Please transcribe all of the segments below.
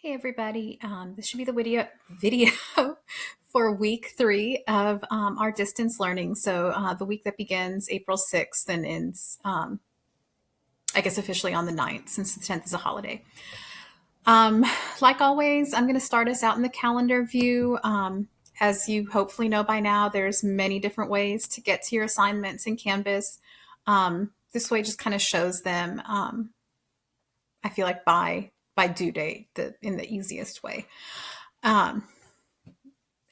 Hey everybody, this should be the video for week 3 of our distance learning. So the week that begins April 6th and ends, I guess officially on the 9th, since the 10th is a holiday. Like always, I'm going to start us out in the calendar view. As you hopefully know by now, there's many different ways to get to your assignments in Canvas. This way just kind of shows them, I feel like by due date in the easiest way. Um,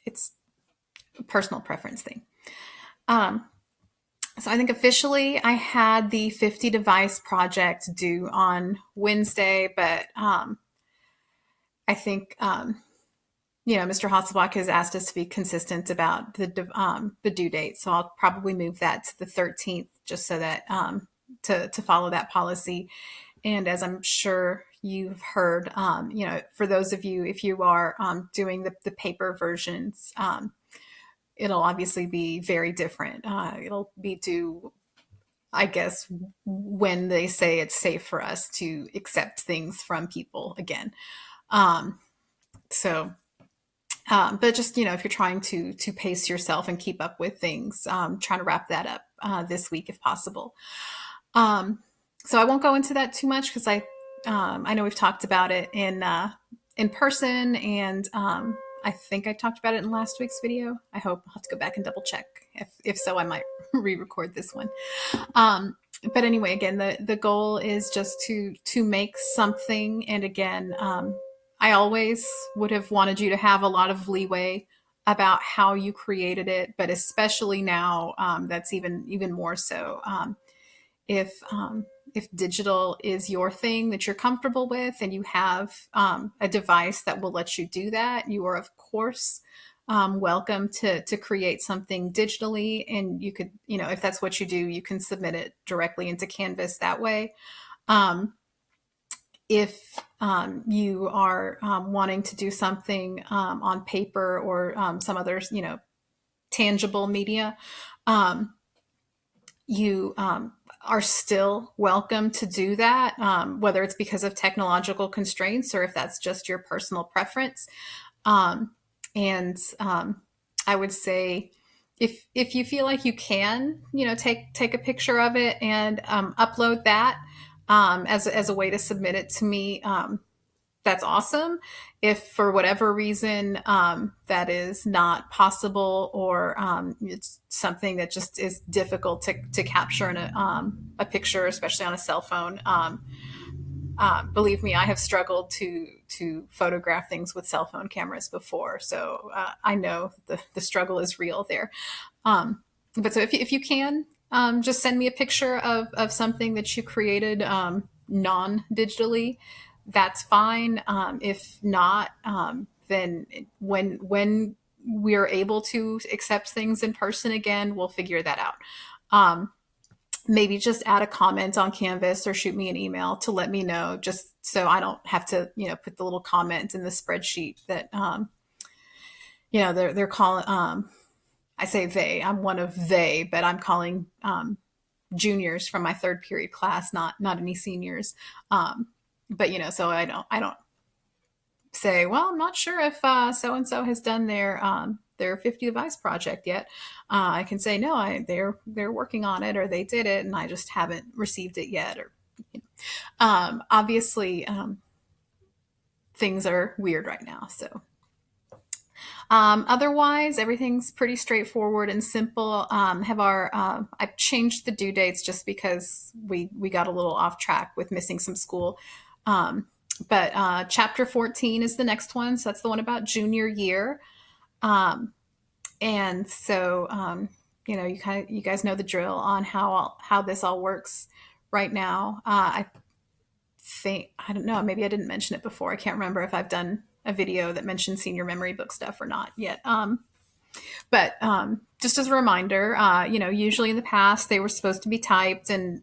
it's a personal preference thing. So I think officially I had the 50 device project due on Wednesday, but I think Mr. Hasselbach has asked us to be consistent about the due date, so I'll probably move that to the 13th just so that to follow that policy. And as I'm sure you've heard, for those of you, if you are doing the paper versions, it'll obviously be very different. It'll be due, I guess, when they say it's safe for us to accept things from people again. But just, if you're trying to pace yourself and keep up with things, trying to wrap that up this week if possible. So I won't go into that too much because I know we've talked about it in person, and I think I talked about it in last week's video. I hope I'll have to go back and double check. If so, I might re-record this one. But anyway, again, the goal is just to make something. And again, I always would have wanted you to have a lot of leeway about how you created it, but especially now, that's even more so. If digital is your thing that you're comfortable with and you have a device that will let you do that, you are, of course, welcome to create something digitally. And you could, if that's what you do, you can submit it directly into Canvas that way. If you are wanting to do something on paper or some other, tangible media, you are still welcome to do that, whether it's because of technological constraints or if that's just your personal preference. And I would say if you feel like you can, take a picture of it and upload that as a way to submit it to me, that's awesome. If for whatever reason that is not possible, or it's something that just is difficult to capture in a picture, especially on a cell phone, believe me, I have struggled to photograph things with cell phone cameras before, so I know the struggle is real there. But so if you can, just send me a picture of something that you created non-digitally. That's fine. If not, then when we're able to accept things in person again, we'll figure that out. Maybe just add a comment on Canvas or shoot me an email to let me know, just so I don't have to, put the little comment in the spreadsheet that, they're calling, I say they, I'm one of they, but I'm calling juniors from my third period class, not any seniors. But so I don't say, well, I'm not sure if so and so has done their 50 device project yet. I can say no, they're working on it, or they did it, and I just haven't received it yet. Or obviously, things are weird right now, so. Otherwise, everything's pretty straightforward and simple. I've changed the due dates just because we got a little off track with missing some school. But chapter 14 is the next one. So that's the one about junior year. And so, you guys know the drill on how this all works right now. I don't know, maybe I didn't mention it before. I can't remember if I've done a video that mentioned senior memory book stuff or not yet. But just as a reminder, usually in the past they were supposed to be typed and,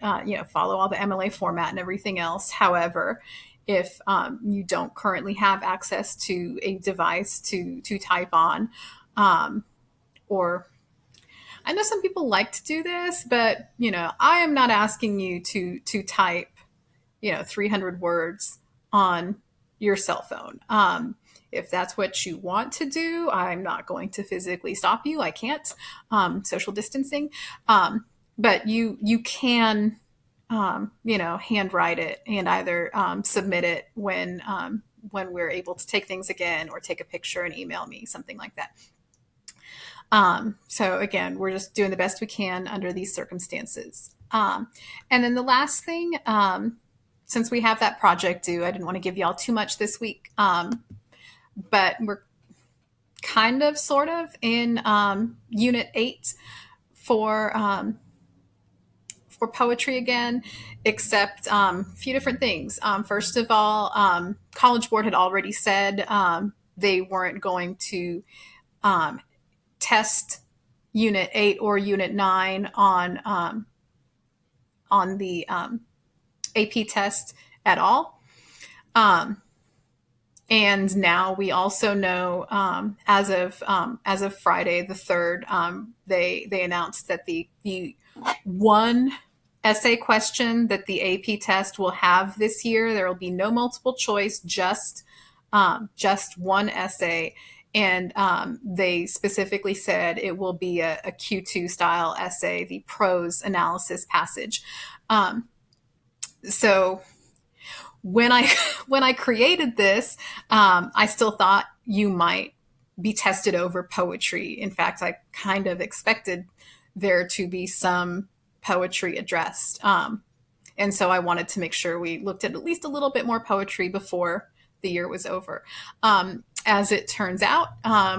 follow all the MLA format and everything else. However, if you don't currently have access to a device to type on, or I know some people like to do this, but, I am not asking you to type, 300 words on your cell phone. If that's what you want to do, I'm not going to physically stop you. I can't. Social distancing. But you can, handwrite it and either submit it when we're able to take things again, or take a picture and email me, something like that. So again, we're just doing the best we can under these circumstances. And then the last thing, since we have that project due, I didn't want to give y'all too much this week, but we're kind of sort of in Unit 8 for poetry again, except a few different things. First of all, College Board had already said they weren't going to test Unit 8 or Unit 9 on the AP test at all. And now we also know, as of Friday the 3rd, they announced that the one essay question that the AP test will have this year, there will be no multiple choice, just one essay. And they specifically said it will be a Q2 style essay, the prose analysis passage. So when I created this, I still thought you might be tested over poetry. In fact, I kind of expected there to be some poetry addressed. And so I wanted to make sure we looked at least a little bit more poetry before the year was over. As it turns out,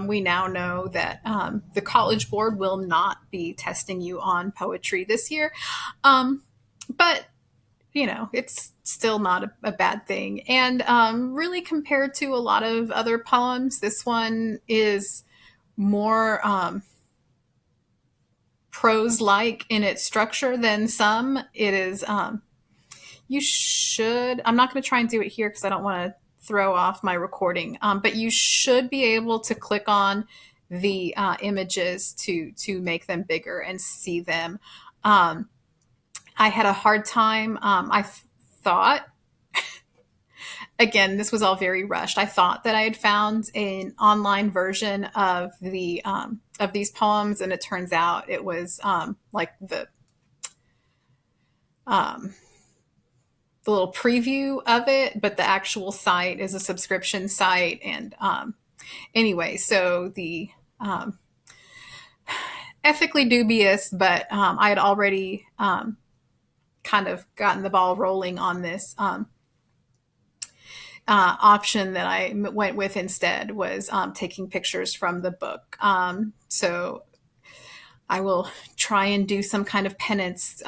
we now know that the College Board will not be testing you on poetry this year. But it's still not a bad thing. And really, compared to a lot of other poems, this one is more prose-like in its structure than some. It is, I'm not going to try and do it here because I don't want to throw off my recording, but you should be able to click on the images to make them bigger and see them. I had a hard time. I thought, again, this was all very rushed. I thought that I had found an online version of these poems, and it turns out it was like the little preview of it, but the actual site is a subscription site. And anyway, so the ethically dubious, but I had already kind of gotten the ball rolling on this. Option that I went with instead was taking pictures from the book. So I will try and do some kind of penance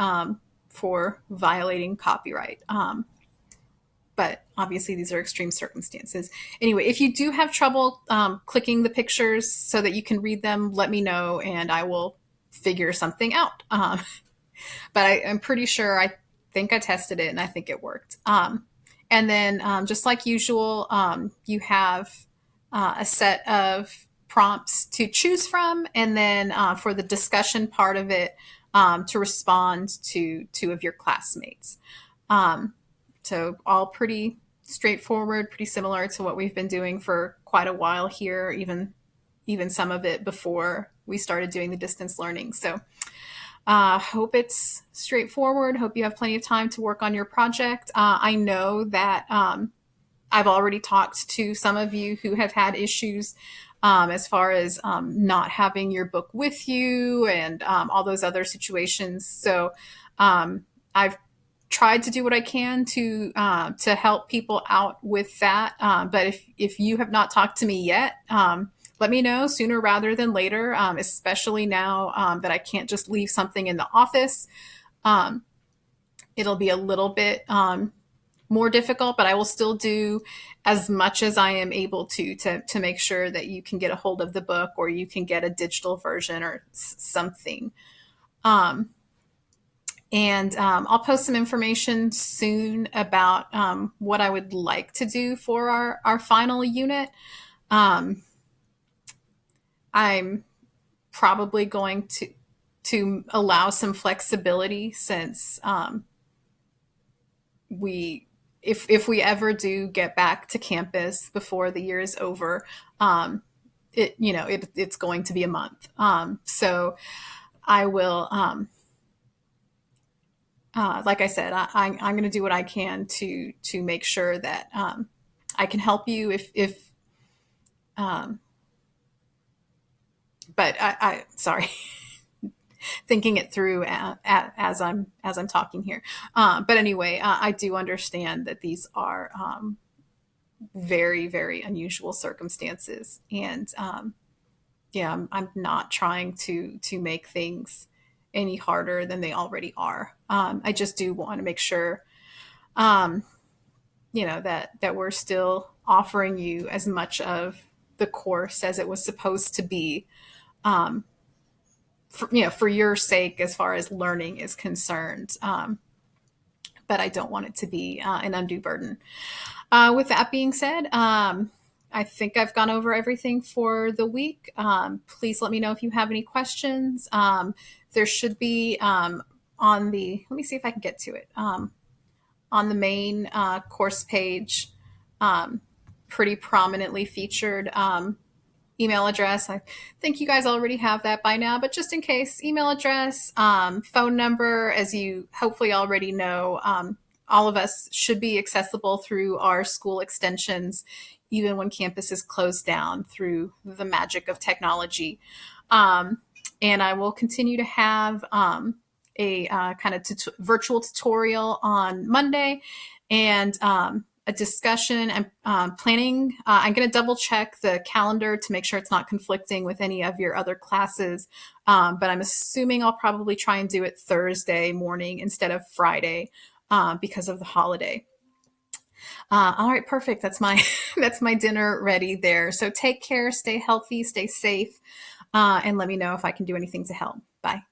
for violating copyright. But obviously these are extreme circumstances. Anyway, if you do have trouble clicking the pictures so that you can read them, let me know and I will figure something out. But I'm pretty sure, I think I tested it and I think it worked. And then just like usual, you have a set of prompts to choose from. And then for the discussion part of it, to respond to two of your classmates. So all pretty straightforward, pretty similar to what we've been doing for quite a while here, even some of it before we started doing the distance learning. So hope it's straightforward. Hope you have plenty of time to work on your project. I know that I've already talked to some of you who have had issues as far as not having your book with you and all those other situations. So I've tried to do what I can to help people out with that. But if you have not talked to me yet, let me know sooner rather than later, especially now that I can't just leave something in the office. It'll be a little bit more difficult, but I will still do as much as I am able to make sure that you can get a hold of the book or you can get a digital version or something. And I'll post some information soon about what I would like to do for our final unit. I'm probably going to allow some flexibility since we if we ever do get back to campus before the year is over, it's going to be a month. So I will, like I said, I'm going to do what I can to make sure that I can help you if um, but sorry, thinking it through as I'm talking here. But anyway, I do understand that these are very, very unusual circumstances, and yeah, I'm not trying to make things any harder than they already are. I just do want to make sure, um, that we're still offering you as much of the course as it was supposed to be, um, for your sake as far as learning is concerned. But I don't want it to be an undue burden. With that being said, I think I've gone over everything for the week. Please let me know if you have any questions. There should be let me see if I can get to it, on the main course page, um, pretty prominently featured email address. I think you guys already have that by now, but just in case, email address, phone number, as you hopefully already know, all of us should be accessible through our school extensions, even when campus is closed down through the magic of technology. Um, and I will continue to have a kind of virtual tutorial on Monday, and a discussion and planning. I'm going to double check the calendar to make sure it's not conflicting with any of your other classes. But I'm assuming I'll probably try and do it Thursday morning instead of Friday because of the holiday. All right, perfect. That's my that's my dinner ready there. So take care, stay healthy, stay safe, and let me know if I can do anything to help. Bye.